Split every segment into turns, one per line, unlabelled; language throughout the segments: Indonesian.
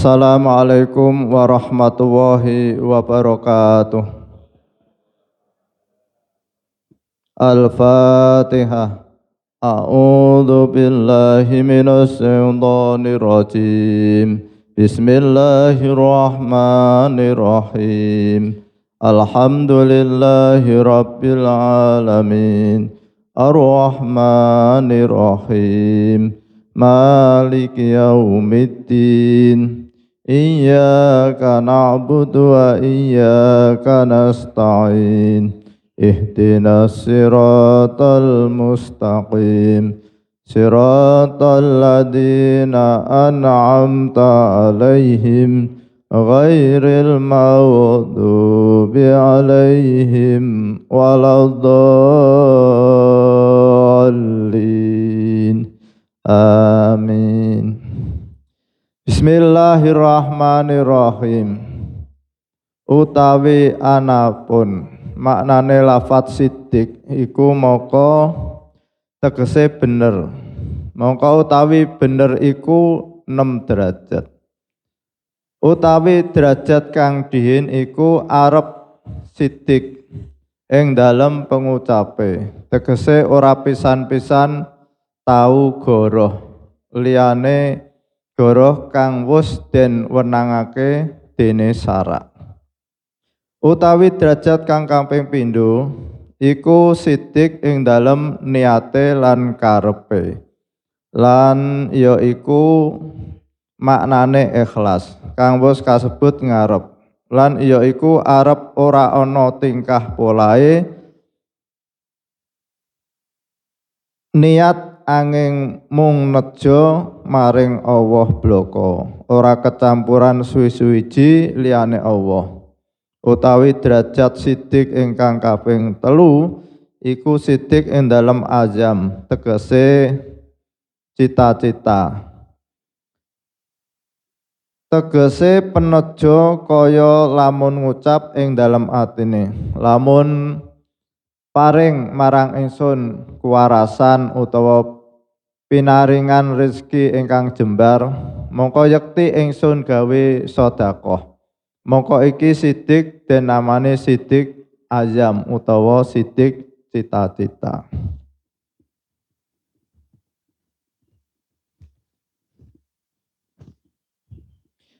Assalamualaikum warahmatullahi wabarakatuh. Al-Fatihah. A'udzu billahi minasy syaithanir rajim. Bismillahirrahmanirrahim. Alhamdulillahi rabbil alamin. Ar-Rahmanir Rahim. Maliki yaumiddin. Iyyaka na'budu wa iyyaka nasta'in. Ihdinas siratal mustaqim. Siratal ladzina an'amta 'alaihim ghairil maghdubi 'alaihim waladdallin. Amin. Bismillahirrahmanirrahim. Utawi anapun maknane lafadz siddiq iku maka tegese bener. Maka utawi bener iku 6 derajat. Utawi derajat kang dihin iku arep siddiq ing dalem pengucape. Tegese ora pisan-pisan tau goroh liyane goroh kang wus den wenangake dene syarak. Utawi derajat kang kaping pindho iku siddiq ing dalem niate lan karepe. Lan ya iku maknane ikhlas kang wis kasebut ngarep. Lan ya iku arep ora ana tingkah polahe niat angin mung nejo maring Allah bloko, ora kecampuran suwi-suwiji liyane Allah. Utawi derajat siddiq ingkang kaping 3 iku siddiq ing dalem azam, tegese cita-cita. Tegese penejo kaya lamun ngucap ing dalem atine, lamun paring marang ingsun kuwarasan utawa pinaringan rezeki ingkang jembar, mongko yekti ingsun gawe sedekah. Mongko iki siddiq den namane siddiq azam utawa siddiq cita-cita.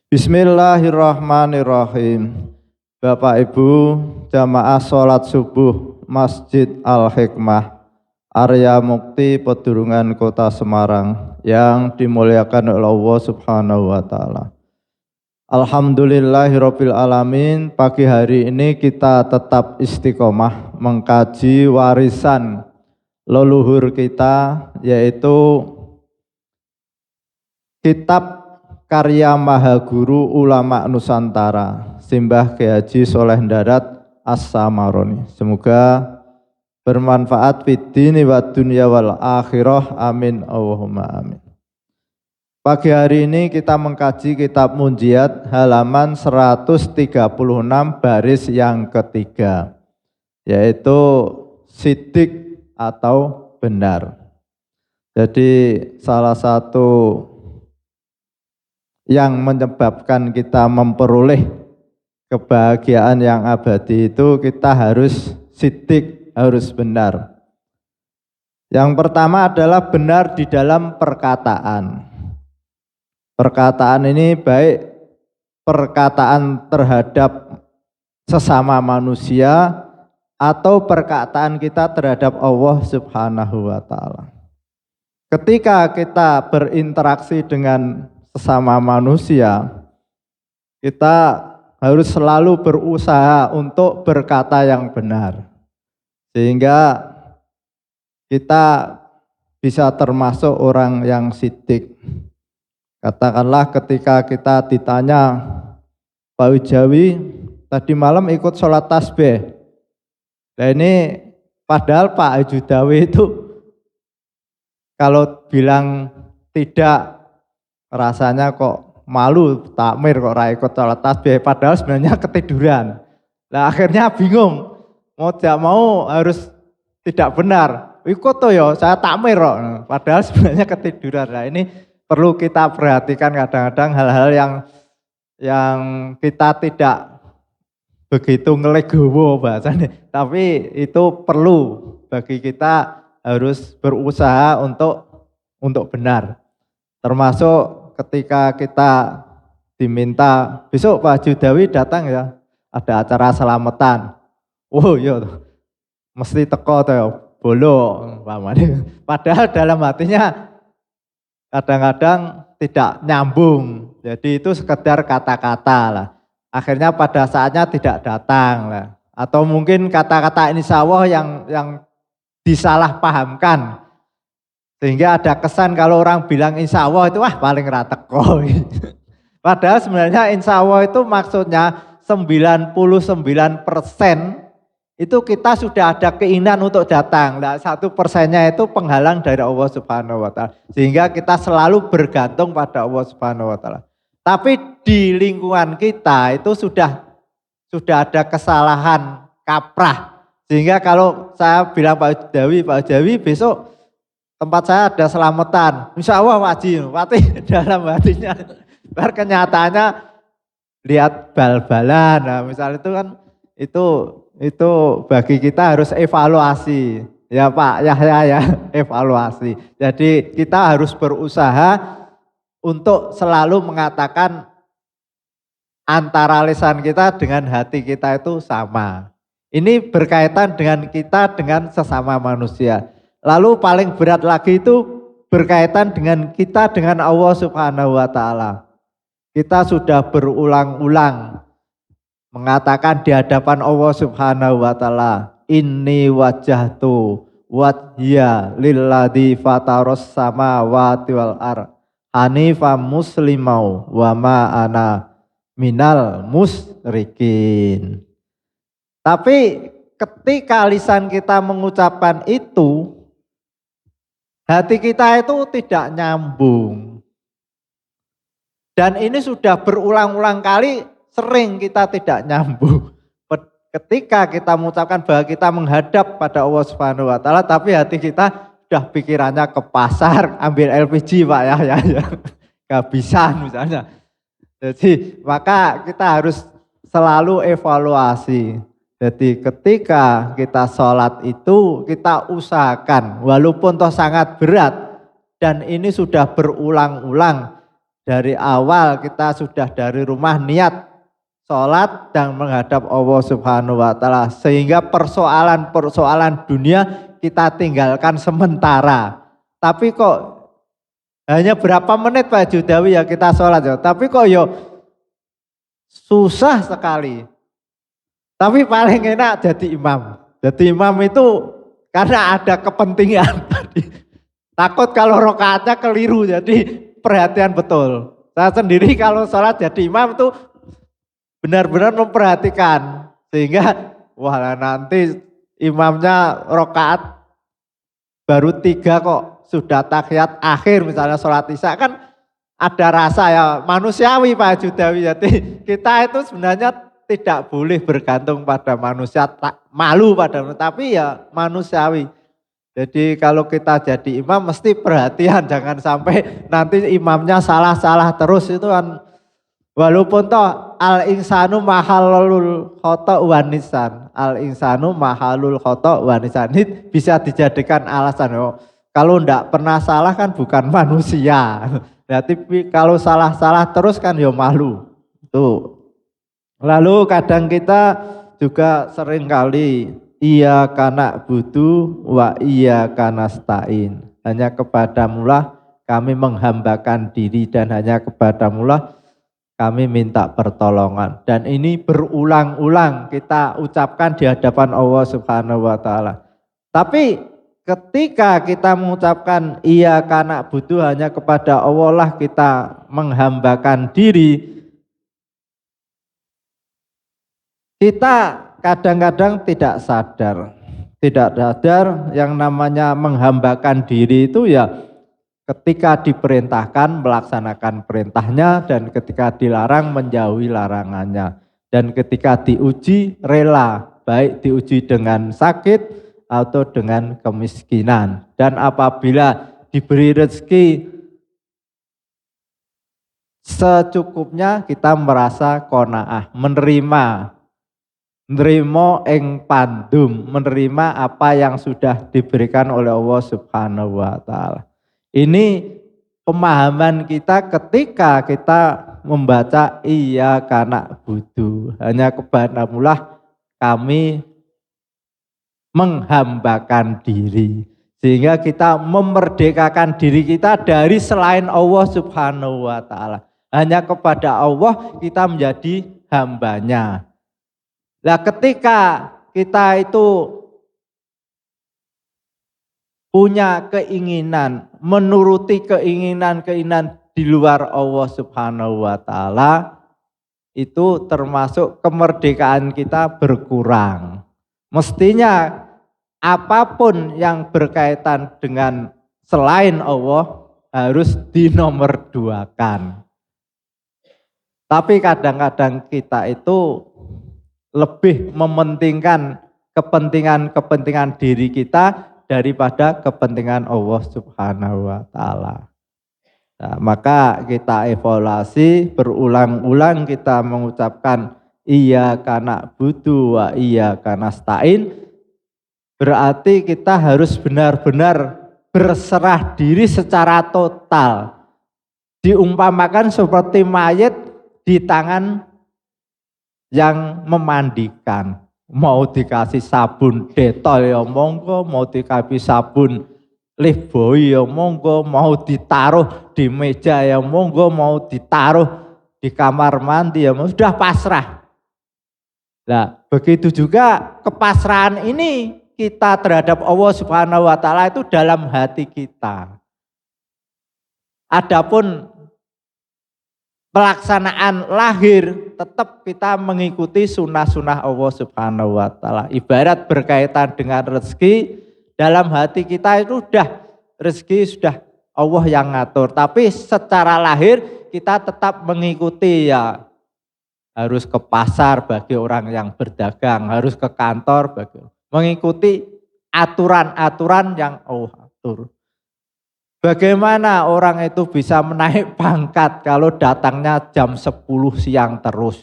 Bismillahirrahmanirrahim. Bapak Ibu jamaah salat subuh Masjid Al-Hikmah Arya Mukti Pedurungan Kota Semarang yang dimuliakan oleh Allah Subhanahu wa taala. Alhamdulillahirabbil alamin. Pagi hari ini kita tetap istiqomah mengkaji warisan leluhur kita, yaitu kitab karya Mahaguru Ulama Nusantara Simbah Kyai Haji Sholeh Darat As-Samaroni. Semoga bermanfaat fid dini wa dunya wal akhirah. Amin Allahumma amin. Pagi hari ini kita mengkaji kitab Munjiat halaman 136 baris yang ketiga, yaitu siddiq atau benar. Jadi salah satu yang menyebabkan kita memperoleh kebahagiaan yang abadi itu kita harus siddiq, harus benar. Yang pertama adalah benar di dalam perkataan. Perkataan ini baik perkataan terhadap sesama manusia atau perkataan kita terhadap Allah Subhanahu wa taala. Ketika kita berinteraksi dengan sesama manusia, kita harus selalu berusaha untuk berkata yang benar, sehingga kita bisa termasuk orang yang siddiq. Katakanlah ketika kita ditanya, Pak Wijawi tadi malam ikut sholat tasbih. Nah ini padahal Pak Ajudawi itu kalau bilang tidak, rasanya kok malu, takmir kok ora ikut sholat tasbih, padahal sebenarnya ketiduran. Nah akhirnya bingung, mau tidak mau harus tidak benar. Ikut toh ya, saya takmir kok, padahal sebenarnya ketiduran. Nah ini perlu kita perhatikan kadang-kadang hal-hal yang yang kita tidak begitu ngelegowo bahasanya, tapi itu perlu bagi kita harus berusaha untuk benar. Termasuk ketika kita diminta besok Pak Judawi datang ya, ada acara selamatan. Oh iya, mesti teko tuh ya, bolong pamane. Padahal dalam hatinya kadang-kadang tidak nyambung. Jadi itu sekedar kata-kata lah. Akhirnya pada saatnya tidak datang lah. Atau mungkin kata-kata insya Allah yang disalahpahamkan. Sehingga ada kesan kalau orang bilang insya Allah itu wah paling rateko. Padahal sebenarnya insya Allah itu maksudnya 99% itu kita sudah ada keinginan untuk datang. Nah, 1%-nya itu penghalang dari Allah Subhanahu wa taala. Sehingga kita selalu bergantung pada Allah Subhanahu wa taala. Tapi di lingkungan kita itu sudah ada kesalahan kaprah. Sehingga kalau saya bilang Pak Jawi besok tempat saya ada selamatan. Insya Allah wajib, dalam hatinya. Biar kenyataannya lihat bal-balan. Nah, misal itu kan itu bagi kita harus evaluasi. Ya Pak Yahya ya, evaluasi. Jadi kita harus berusaha untuk selalu mengatakan antara lisan kita dengan hati kita itu sama. Ini berkaitan dengan kita dengan sesama manusia. Lalu paling berat lagi itu berkaitan dengan kita dengan Allah Subhanahu wa taala. Kita sudah berulang-ulang mengatakan di hadapan Allah Subhanahu wa taala, inni wajjahtu wajhiya lilladzi fataros samawati wal ardh hanifam muslimau wa ma ana minal musyrikin. Tapi ketika lisan kita mengucapkan itu, hati kita itu tidak nyambung. Dan ini sudah berulang-ulang kali sering kita tidak nyambung. Ketika kita mengucapkan bahwa kita menghadap pada Allah Subhanahu wa taala, tapi hati kita sudah pikirannya ke pasar, ambil LPG Pak ya. Kehabisan misalnya. Jadi maka kita harus selalu evaluasi. Jadi ketika kita sholat itu kita usahakan walaupun toh sangat berat dan ini sudah berulang-ulang dari awal kita sudah dari rumah niat sholat dan menghadap Allah Subhanahu wa taala sehingga persoalan dunia kita tinggalkan sementara. Tapi kok hanya berapa menit Pak Judawi ya kita sholat ya. Tapi kok yo susah sekali. Tapi paling enak jadi imam. Jadi imam itu karena ada kepentingan. Takut kalau rokaatnya keliru jadi perhatian betul. Saya sendiri kalau sholat jadi imam itu benar-benar memperhatikan. Sehingga wah nanti imamnya rokaat baru 3 kok sudah tahiyat akhir misalnya sholat isya kan ada rasa ya manusiawi Pak Judawi. Jadi kita itu sebenarnya tidak boleh bergantung pada manusia, malu pada tapi ya manusiawi. Jadi kalau kita jadi imam mesti perhatian jangan sampai nanti imamnya salah-salah terus itu kan. Walaupun toh al insanu mahalul khata wan nisan. Al insanu mahalul khata wan nisan. Ini bisa dijadikan alasan. Kalau enggak pernah salah kan bukan manusia. Berarti kalau salah-salah terus kan ya malu. Tuh. Lalu kadang kita juga sering kali iya kana budu wa iya kana stain. Hanya kepadamulah kami menghambakan diri dan hanya kepadamulah kami minta pertolongan. Dan ini berulang-ulang kita ucapkan di hadapan Allah Subhanahu wa taala. Tapi ketika kita mengucapkan iya kana budu hanya kepada Allah lah kita menghambakan diri, kita kadang-kadang tidak sadar yang namanya menghambakan diri itu ya ketika diperintahkan melaksanakan perintahnya dan ketika dilarang menjauhi larangannya. Dan ketika diuji rela, baik diuji dengan sakit atau dengan kemiskinan. Dan apabila diberi rezeki secukupnya kita merasa qanaah, menerima ing pandum, menerima apa yang sudah diberikan oleh Allah Subhanahu wa taala. Ini pemahaman kita ketika kita membaca iyyaka na'budu, hanya kepadamulah kami menghambakan diri, sehingga kita memerdekakan diri kita dari selain Allah Subhanahu wa taala. Hanya kepada Allah kita menjadi hambanya. Nah, ketika kita itu punya keinginan, menuruti keinginan-keinginan di luar Allah Subhanahu wa taala, itu termasuk kemerdekaan kita berkurang. Mestinya apapun yang berkaitan dengan selain Allah harus dinomorduakan. Tapi kadang-kadang kita itu lebih mementingkan kepentingan diri kita daripada kepentingan Allah Subhanahu wa taala. Nah, maka kita evaluasi, berulang-ulang kita mengucapkan iyyaka na'budu wa iyyaka nasta'in. Berarti kita harus benar-benar berserah diri secara total. Diumpamakan seperti mayit di tangan yang memandikan. Mau dikasih sabun Dettol ya monggo, mau dikasih sabun Lifebuoy ya monggo, mau ditaruh di meja ya monggo, mau ditaruh di kamar mandi ya monggo, sudah pasrah. Nah, begitu juga kepasrahan ini kita terhadap Allah Subhanahu wa taala itu dalam hati kita. Adapun pelaksanaan lahir tetap kita mengikuti sunnah-sunnah Allah Subhanahu wa taala. Ibarat berkaitan dengan rezeki, dalam hati kita itu rezeki sudah Allah yang ngatur. Tapi secara lahir kita tetap mengikuti, ya harus ke pasar bagi orang yang berdagang, harus ke kantor mengikuti aturan-aturan yang Allah atur. Bagaimana orang itu bisa menaik pangkat kalau datangnya jam 10 siang terus?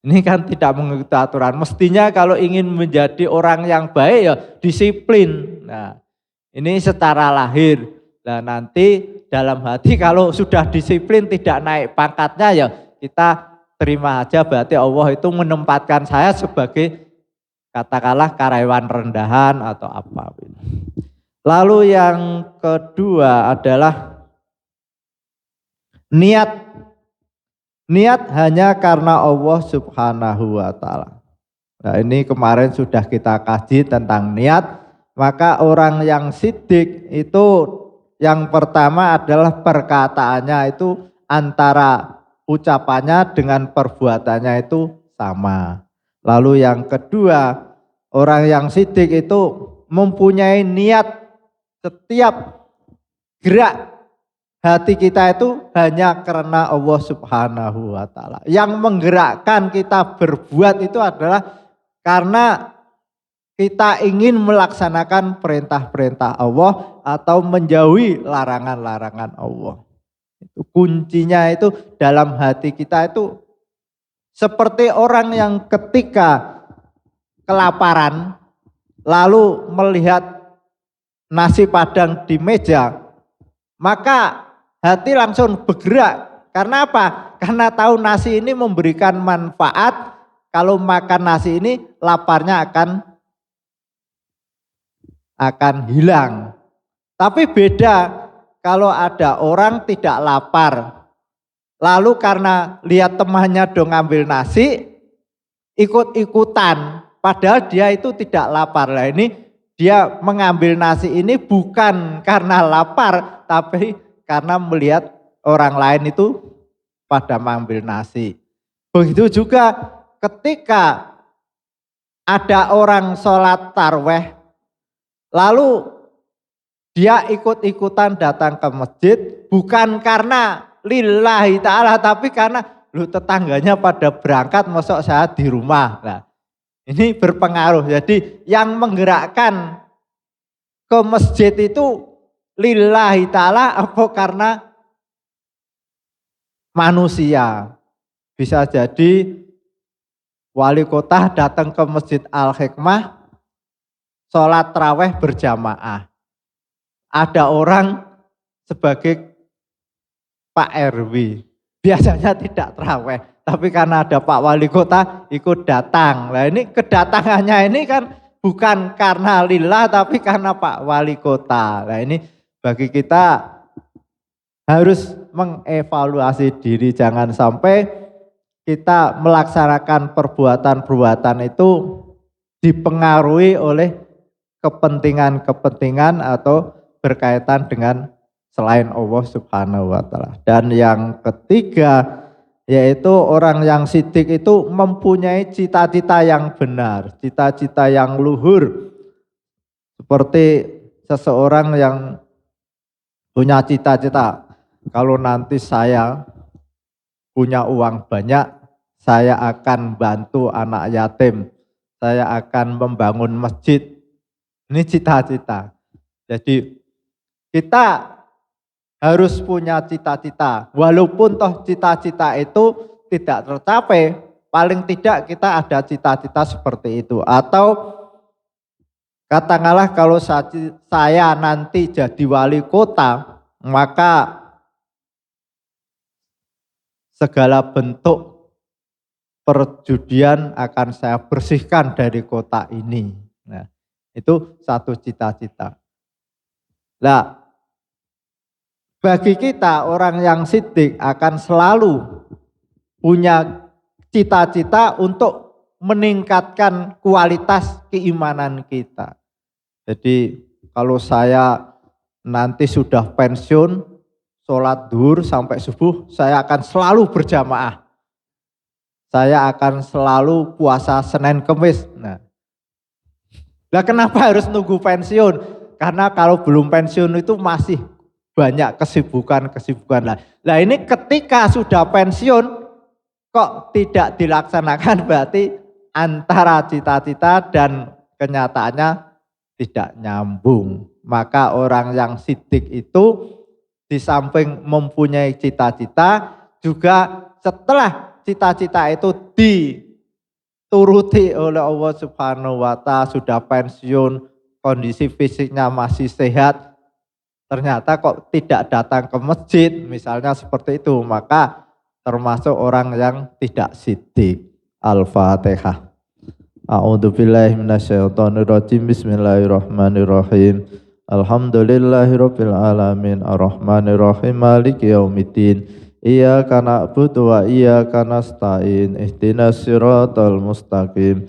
Ini kan tidak mengikuti aturan. Mestinya kalau ingin menjadi orang yang baik ya disiplin. Nah, ini secara lahir. Nah, nanti dalam hati kalau sudah disiplin tidak naik pangkatnya ya kita terima aja, berarti Allah itu menempatkan saya sebagai katakanlah karyawan rendahan atau apa. Lalu yang kedua adalah niat. Niat hanya karena Allah Subhanahu wa taala. Nah, ini kemarin sudah kita kaji tentang niat. Maka orang yang sidik itu yang pertama adalah perkataannya itu antara ucapannya dengan perbuatannya itu sama. Lalu yang kedua, orang yang sidik itu mempunyai niat. Setiap gerak hati kita itu hanya karena Allah Subhanahu wa taala. Yang menggerakkan kita berbuat itu adalah karena kita ingin melaksanakan perintah-perintah Allah atau menjauhi larangan-larangan Allah. Itu kuncinya itu dalam hati kita itu seperti orang yang ketika kelaparan lalu melihat nasi padang di meja, maka hati langsung bergerak. Karena apa? Karena tahu nasi ini memberikan manfaat. Kalau makan nasi ini laparnya akan hilang. Tapi beda kalau ada orang tidak lapar. Lalu karena lihat temannya dong ngambil nasi, ikut-ikutan. Padahal dia itu tidak lapar. Lah ini dia mengambil nasi ini bukan karena lapar, tapi karena melihat orang lain itu pada mengambil nasi. Begitu juga ketika ada orang sholat tarawih, lalu dia ikut-ikutan datang ke masjid, bukan karena lillahi ta'ala, tapi karena tetangganya pada berangkat, masuk saya di rumah. Nah, ini berpengaruh. Jadi yang menggerakkan ke masjid itu lillahi ta'ala apa karena manusia. Bisa jadi wali kota datang ke Masjid Al-Hikmah, sholat tarawih berjamaah. Ada orang sebagai Pak RW, biasanya tidak tarawih, tapi karena ada Pak Wali Kota ikut datang. Nah ini kedatangannya ini kan bukan karena lillah, tapi karena Pak Wali Kota. Nah ini bagi kita harus mengevaluasi diri, jangan sampai kita melaksanakan perbuatan-perbuatan itu dipengaruhi oleh kepentingan-kepentingan atau berkaitan dengan selain Allah Subhanahu wa taala. Dan yang ketiga yaitu orang yang sidik itu mempunyai cita-cita yang benar, cita-cita yang luhur. Seperti seseorang yang punya cita-cita, kalau nanti saya punya uang banyak, saya akan bantu anak yatim, saya akan membangun masjid. Ini cita-cita. Jadi kita harus punya cita-cita. Walaupun toh cita-cita itu tidak tercapai, paling tidak kita ada cita-cita seperti itu. Atau katakanlah kalau saya nanti jadi wali kota, maka segala bentuk perjudian akan saya bersihkan dari kota ini. Nah, itu satu cita-cita. Nah, bagi kita orang yang sidik akan selalu punya cita-cita untuk meningkatkan kualitas keimanan kita. Jadi kalau saya nanti sudah pensiun, sholat duhur sampai subuh, saya akan selalu berjamaah. Saya akan selalu puasa Senin Kemis. Nah kenapa harus nunggu pensiun? Karena kalau belum pensiun itu masih banyak kesibukan lah. Nah ini ketika sudah pensiun kok tidak dilaksanakan, berarti antara cita-cita dan kenyataannya tidak nyambung. Maka orang yang sidik itu di samping mempunyai cita-cita, juga setelah cita-cita itu dituruti oleh Allah Subhanahu wa taala, sudah pensiun, kondisi fisiknya masih sehat, ternyata kok tidak datang ke masjid, misalnya seperti itu, maka termasuk orang yang tidak sidik. Al-Fatihah. A'udzubillahi minasyaitonirrajim. Bismillahirrahmanirrahim. Alhamdulillahirabbil alamin, arrahmanirrahim, maliki yaumiddin. Iyyaka na'budu wa iyyaka nasta'in. Ihdinas siratal mustaqim.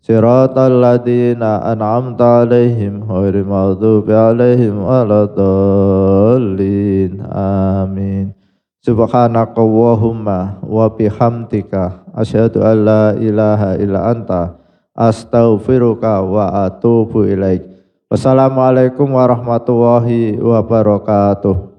Siratal ladzina an'amta 'alaihim ghairil maghdubi 'alaihim waladdallin. Amin. Subhanakallahumma wa bihamdika asyhadu an la ilaha illa anta astaghfiruka wa atubu ilaik. Wassalamualaikum warahmatullahi wabarakatuh.